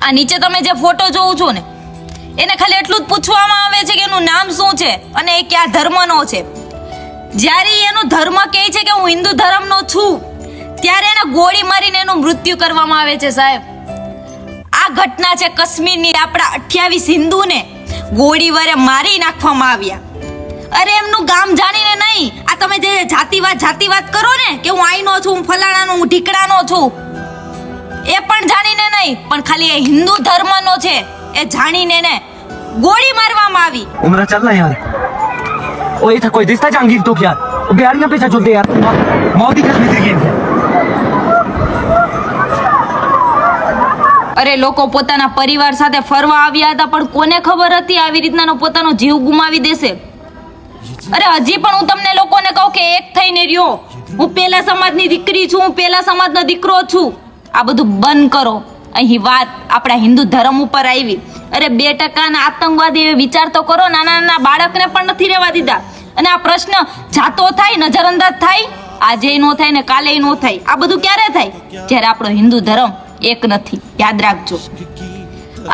આ નીચે તમે જે ફોટો જોઉં છો ને એને ખાલી એટલું જ પૂછવામાં આવે છે કે એનું નામ શું છે અને એ કયા ધર્મનો છે. જ્યારે એનો ધર્મ કહે છે કે હું હિન્દુ ધર્મનો છું ત્યારે એને ગોળી મારીને એનું મૃત્યુ કરવામાં આવે છે સાહેબ. આ ઘટના છે કાશ્મીરની. આપણા 28 હિન્દુને ગોળી વડે મારી નાખવામાં આવ્યા. અરે એમનું ગામ જાણીને નહીં, આ તમે જે જાતિવાદ કરો ને કે હું આઈનો છું, હું ફલાણાનો, હું ઢીકડાનો છું, એ પણ જાણીને નહીં, પણ ખાલી એ હિન્દુ ધર્મનો છે એ જાણીને ને ગોળી મારવામાં આવી. उम्र चल रहा यार ओ ये था कोई दिखता जहांगीर तो क्या गाड़ियां पे चलते यार मौत ही कश्मीर की है. અરે લોકો પોતાના પરિવાર સાથે ફરવા આવ્યા હતા પણ કોને ખબર હતી આવી રીતના પોતાનો જીવ ગુમાવી દેશે. અરે હજી પણ હું તમને લોકોને કહું કે એક થઈને રહ્યો. હું પેલા સમાજની દીકરી છું, હું પેલા સમાજનો દીકરો છું. આ બધું બંધ કરો. અહીં વાત આપણા હિન્દુ ધર્મ ઉપર આવી. અરે 2% આતંકવાદી વિચાર તો કરો. નાના નાના બાળકને પણ નથી રહેવા દીધા. અને આ પ્રશ્ન જાતો થાય, નજરઅંદાજ થાય, આજે ન થાય ને કાલે ન થાય. આ બધું ક્યારે થાય? જ્યારે આપણો હિન્દુ ધર્મ એક નથી. યાદ રાખજો.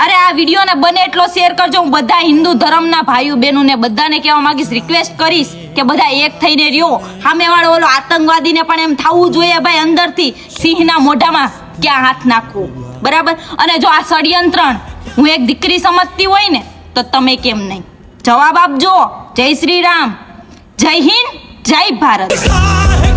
અરે આ વિડીયોને બને એટલો શેર કરજો. હું બધા હિન્દુ ધર્મના ભાઈઓ બહેનોને બધાને કહેવા માંગીશ, રિક્વેસ્ટ કરીશ કે બધા એક થઈને રહ્યો. સામેવાળો ઓલો આતંકવાદીને પણ એમ થવું જોઈએ ભાઈ અંદરથી સિંહના મોઢામાં ક્યાં હાથ નાખવો. બરાબર? અને જો આ ષડયંત્રણ હું એક દીકરી સમજતી હોય ને તો તમે કેમ નહીં? જવાબ આપજો. જય શ્રી રામ, જય હિન્દ, જય ભારત.